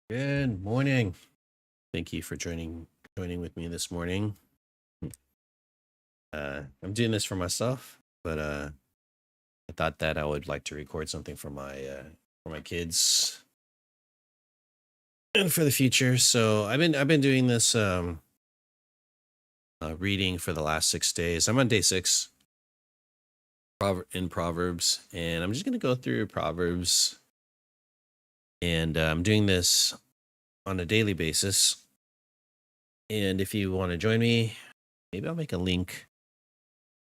Good morning. Thank you for joining with me this morning. I'm doing this for myself, but I thought that I would like to record something for my kids and for the future. So I've been doing this reading for the last 6 days. I'm on day 6 in Proverbs, and I'm just gonna go through Proverbs, and I'm doing this on a daily basis. And if you want to join me, maybe I'll make a link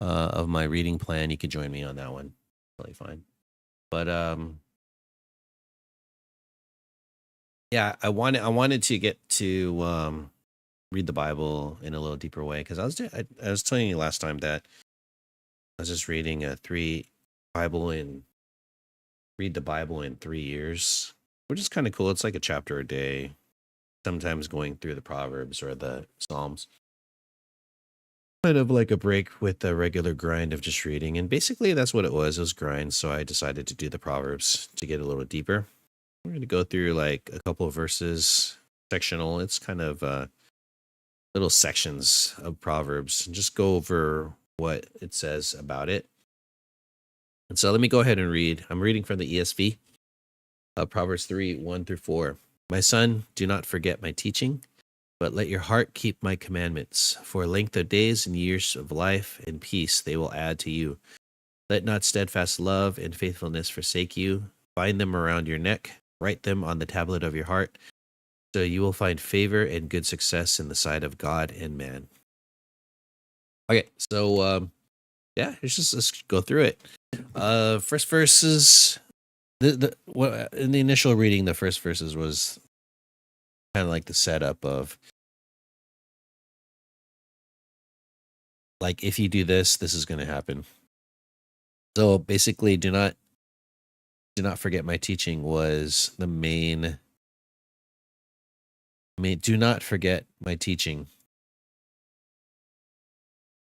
of my reading plan. You could join me on that one. Totally fine. But yeah, I wanted to get to read the Bible in a little deeper way, because I was telling you last time that I was just reading Bible in read the Bible in 3 years, which is kind of cool. It's like a chapter a day. Sometimes going through the Proverbs or the Psalms, kind of like a break with the regular grind of just reading. And basically, that's what it was. It was grind. So I decided to do the Proverbs to get a little deeper. We're going to go through like a couple of verses, sectional. It's kind of little sections of Proverbs, and just go over what it says about it. And so let me go ahead and read. I'm reading from the ESV, Proverbs 3:1-4. My son, do not forget my teaching, but let your heart keep my commandments. For length of days and years of life and peace they will add to you. Let not steadfast love and faithfulness forsake you. Bind them around your neck. Write them on the tablet of your heart, so you will find favor and good success in the sight of God and man. Okay, so yeah, let's go through it. First verses. In the initial reading, the first verses was kind of like the setup of, like, if you do this, this is going to happen. So basically, do not forget my teaching was the main. Do not forget my teaching,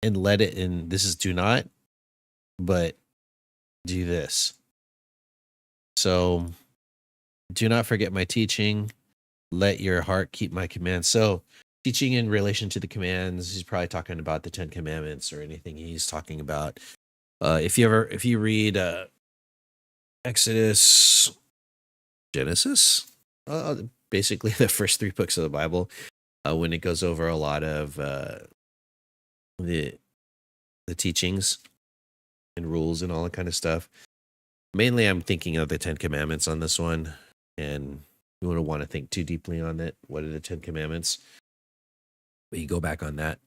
and let it in. This is do not, but do this. So do not forget my teaching. Let your heart keep my commands. So teaching in relation to the commands, he's probably talking about the 10 Commandments or anything he's talking about. If you read Exodus, Genesis, basically the first 3 books of the Bible, when it goes over a lot of the teachings and rules and all that kind of stuff. Mainly, I'm thinking of the 10 Commandments on this one, and you wouldn't want to think too deeply on it. What are the 10 Commandments? But you go back on that.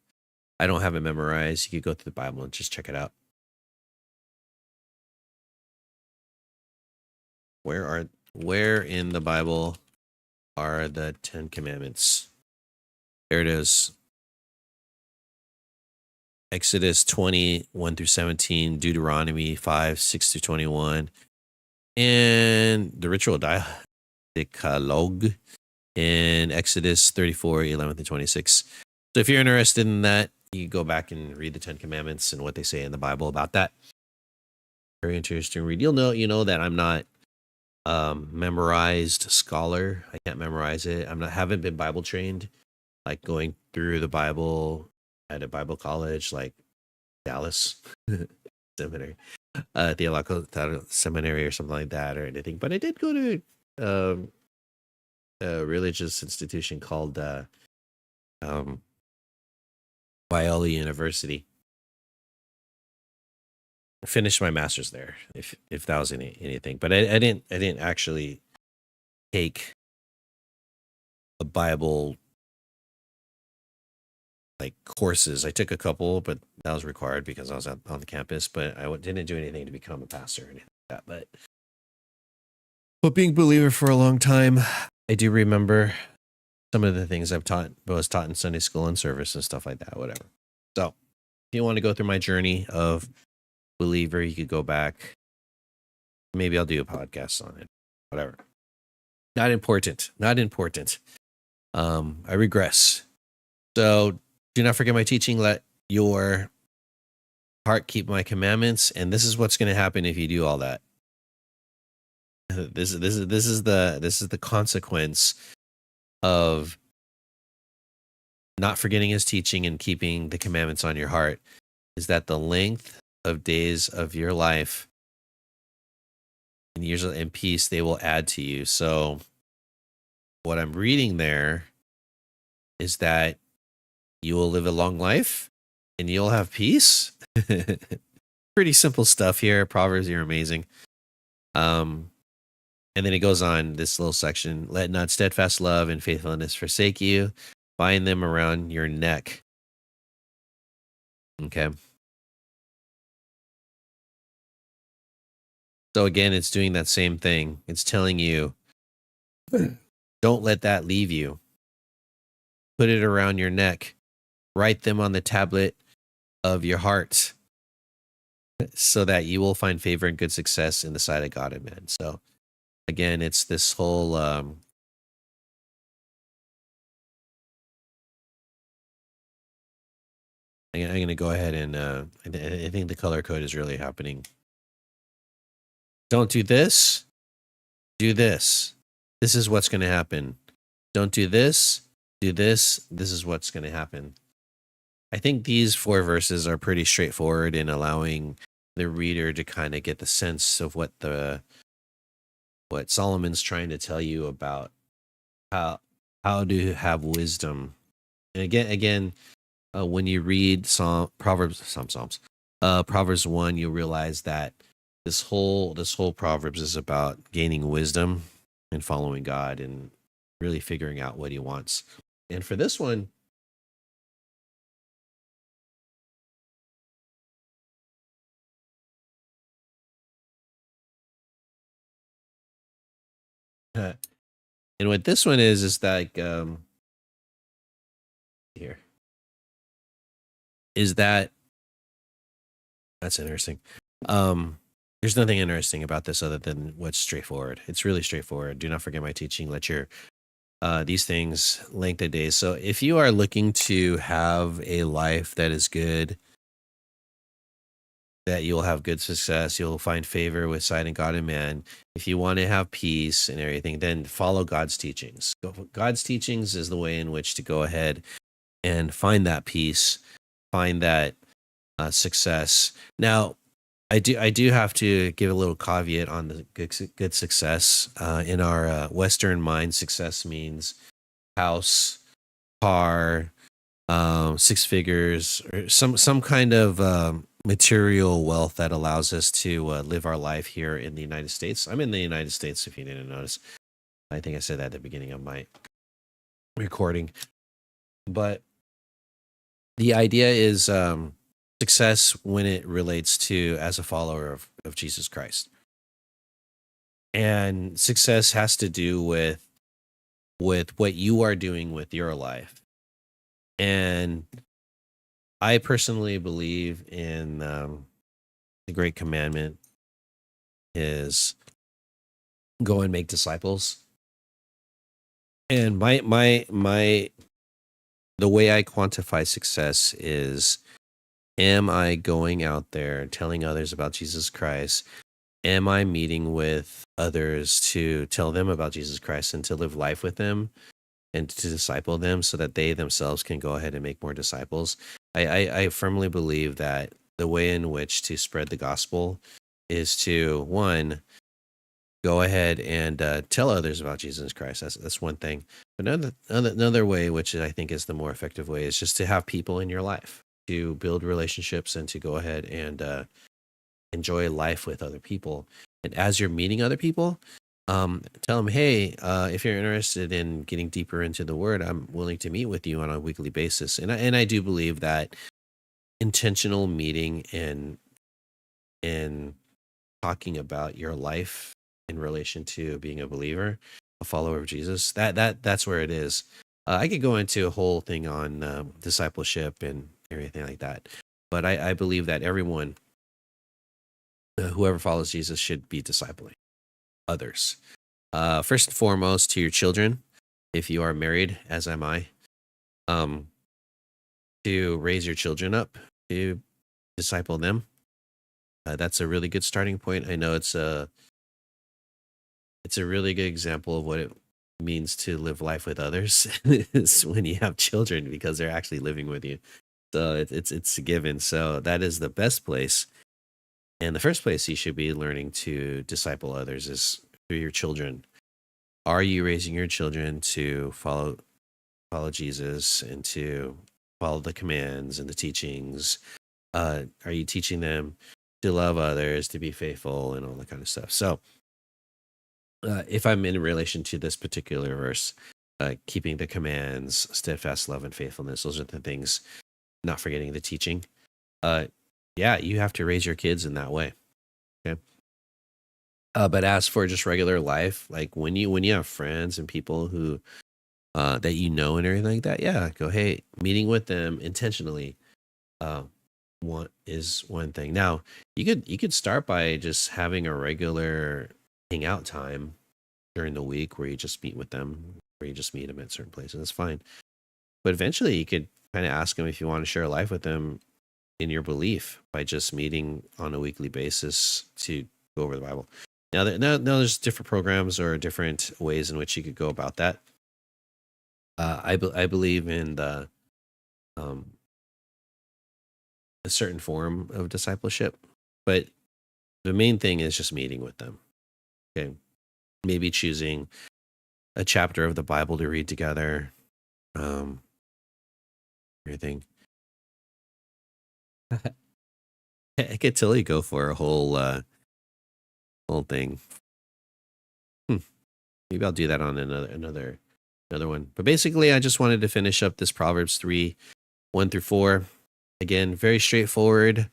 I don't have it memorized. You could go through the Bible and just check it out. Where in the Bible are the 10 Commandments? There it is. Exodus 20:1-17, Deuteronomy 5:6-21, and the ritual Decalogue in Exodus 34:11-26. So if you're interested in that, you go back and read the 10 Commandments and what they say in the Bible about that. Very interesting read. You know that I'm not memorized scholar. I can't memorize it. Haven't been Bible trained, like going through the Bible at a Bible college like Dallas Seminary, Theological Seminary or something like that, or anything. But I did go to a religious institution called Biola University. I finished my master's there, if that was anything. But I didn't actually take a Bible like courses. I took a couple, but that was required because I was on the campus. But I didn't do anything to become a pastor or anything like that. But being a believer for a long time, I do remember some of the things was taught in Sunday school and service and stuff like that, whatever. So if you want to go through my journey of believer, you could go back. Maybe I'll do a podcast on it, whatever. Not important. I regress. So do not forget my teaching. Let your heart keep my commandments. And this is what's going to happen if you do all that. This is the consequence of not forgetting his teaching and keeping the commandments on your heart is that the length of days of your life and years in peace they will add to you. So what I'm reading there is that you will live a long life and you'll have peace. Pretty simple stuff here. Proverbs, you're amazing. And then it goes on this little section. Let not steadfast love and faithfulness forsake you. Bind them around your neck. Okay. So again, it's doing that same thing. It's telling you, don't let that leave you. Put it around your neck. Write them on the tablet of your heart so that you will find favor and good success in the sight of God and men. So again, it's this whole I'm going to go ahead and I think the color code is really happening. Don't do this. Do this. This is what's going to happen. Don't do this. Do this. This is what's going to happen. I think these 4 verses are pretty straightforward in allowing the reader to kind of get the sense of what Solomon's trying to tell you about how to have wisdom. And again, when you read Proverbs 1, you realize that this whole Proverbs is about gaining wisdom and following God and really figuring out what he wants. And for this one, and what this one is like here is that that's interesting. There's nothing interesting about this other than what's straightforward. It's really straightforward. Do not forget my teaching. Let your these things length of days. So if you are looking to have a life that is good, that you'll have good success, you'll find favor with sight and God and man. If you want to have peace and everything, then follow God's teachings. God's teachings is the way in which to go ahead and find that peace, find that success. Now, I do have to give a little caveat on the good success. In our Western mind, success means house, car, 6 figures, or some kind of material wealth that allows us to live our life here in the United States. I'm in the United States, if you didn't notice. I think I said that at the beginning of my recording. But the idea is success when it relates to as a follower of Jesus Christ. And success has to do with what you are doing with your life. And I personally believe in the great commandment is go and make disciples. And my the way I quantify success is, am I going out there telling others about Jesus Christ? Am I meeting with others to tell them about Jesus Christ and to live life with them and to disciple them so that they themselves can go ahead and make more disciples? I firmly believe that the way in which to spread the gospel is to, one, go ahead and tell others about Jesus Christ. That's one thing. But another way, which I think is the more effective way, is just to have people in your life, to build relationships and to go ahead and enjoy life with other people. And as you're meeting other people, tell them, hey, if you're interested in getting deeper into the word, I'm willing to meet with you on a weekly basis. And I do believe that intentional meeting and talking about your life in relation to being a believer, a follower of Jesus, that's where it is. I could go into a whole thing on discipleship and everything like that, but I believe that everyone, whoever follows Jesus, should be discipling others. First and foremost, to your children, if you are married, as am I, to raise your children up, to disciple them. That's a really good starting point. I know it's a really good example of means to live life with others is when you have children because they're actually living with you. So it's a given. So that is the best place. And the first place you should be learning to disciple others is through your children. Are you raising your children to follow Jesus and to follow the commands and the teachings? Are you teaching them to love others, to be faithful, and all that kind of stuff? So, if I'm in relation to this particular verse, keeping the commands, steadfast love and faithfulness, those are the things. Not forgetting the teaching. Uh, yeah, you have to raise your kids in that way. Okay. But as for just regular life, like when you have friends and people who that you know and everything like that, yeah, go, hey, meeting with them intentionally. Uh, one thing. Now you could start by just having a regular hangout time during the week where you just meet with them, where you just meet them at certain places. That's fine. But eventually, you could kind of ask them if you want to share a life with them in your belief by just meeting on a weekly basis to go over the Bible. Now there's different programs or different ways in which you could go about that. I believe in um, a certain form of discipleship, but the main thing is just meeting with them. Okay, maybe choosing a chapter of the Bible to read together. Um, everything. I could totally go for a whole thing. Hmm. Maybe I'll do that on another one. But basically, I just wanted to finish up this Proverbs 3:1 through 4. Again, very straightforward.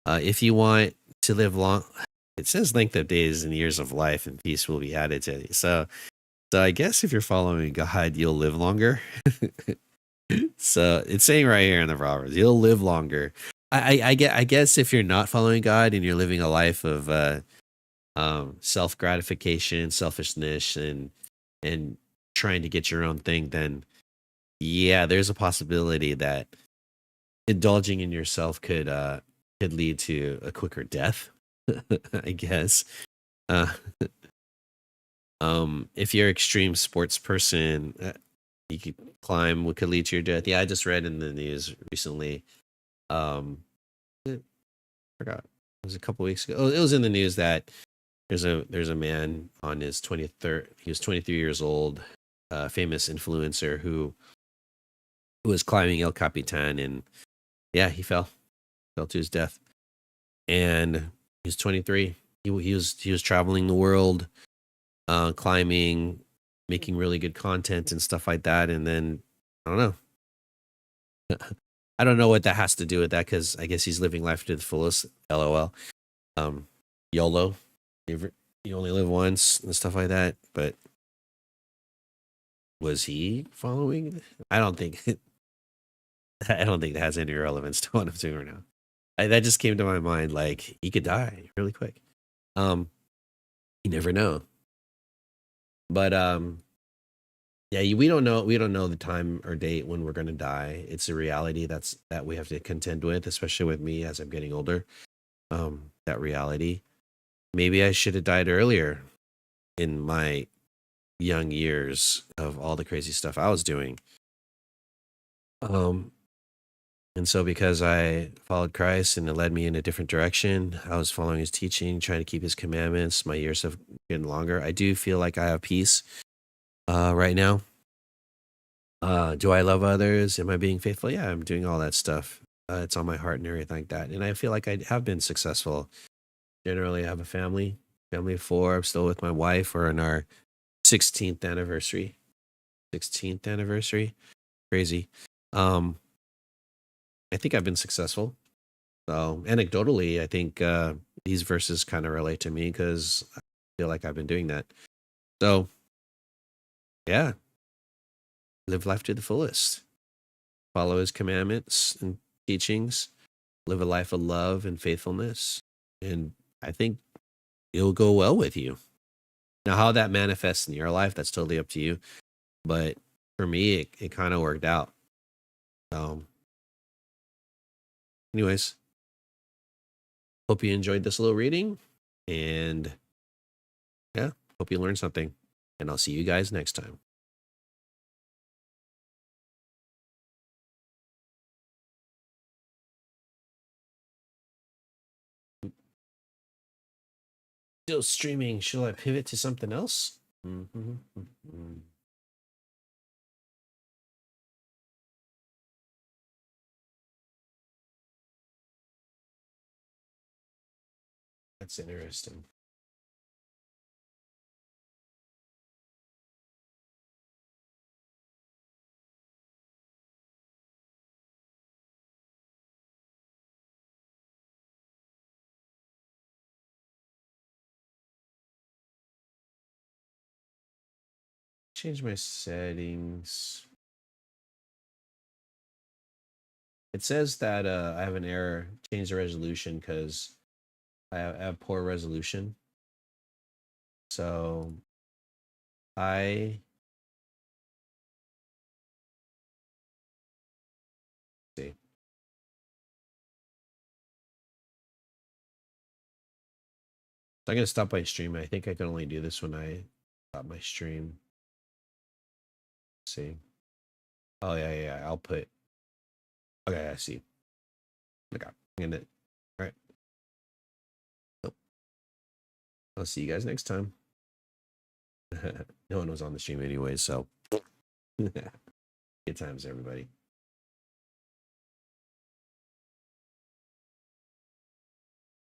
If you want to live long, it says length of days and years of life and peace will be added to you. So I guess if you're following God, you'll live longer. So it's saying right here in the Proverbs, you'll live longer. I guess if you're not following God and you're living a life of self gratification, selfishness, and trying to get your own thing, then yeah, there's a possibility that indulging in yourself could lead to a quicker death. I guess. Uh, if you're an extreme sports person, you could climb what could lead to your death. Yeah, I just read in the news recently. I forgot. It was a couple weeks ago. Oh, it was in the news that there's a man on his 23rd. He was 23 years old, famous influencer who was climbing El Capitan, and yeah, he fell to his death. And he was 23. He was traveling the world, climbing, making really good content and stuff like that. And then I don't know. I don't know what that has to do with that because I guess he's living life to the fullest. LOL. YOLO. You only live once and stuff like that. But was he following? I don't think. I don't think that has any relevance to what I'm doing right now. That just came to my mind. Like he could die really quick. Um, you never know. But yeah, we don't know the time or date when we're gonna die. It's a reality that we have to contend with, especially with me as I'm getting older. That reality. Maybe I should have died earlier in my young years of all the crazy stuff I was doing. Um, and so because I followed Christ and it led me in a different direction, I was following his teaching, trying to keep his commandments. My years have getting longer. I do feel like I have peace right now. Do I love others? Am I being faithful? Yeah, I'm doing all that stuff. It's on my heart and everything like that. And I feel like I have been successful. Generally, I have a family of four. I'm still with my wife. We're in our 16th anniversary. 16th anniversary. Crazy. Um, I think I've been successful. So anecdotally, I think these verses kind of relate to me because I feel like I've been doing that. So yeah, live life to the fullest. Follow his commandments and teachings. Live a life of love and faithfulness. And I think it'll go well with you. Now, how that manifests in your life, that's totally up to you. But for me, it kind of worked out. Um, anyways, hope you enjoyed this little reading. And yeah, hope you learned something. And I'll see you guys next time. Still streaming. Shall I pivot to something else? That's interesting. Change my settings. It says that I have an error. Change the resolution because I have poor resolution. So I see. So I'm gonna stop my stream. I think I can only do this when I stop my stream. Let's see. Oh yeah. I'll put. Okay, I see. Okay, I'm gonna. All right. Oh, I'll see you guys next time. No one was on the stream anyway, so good times, everybody.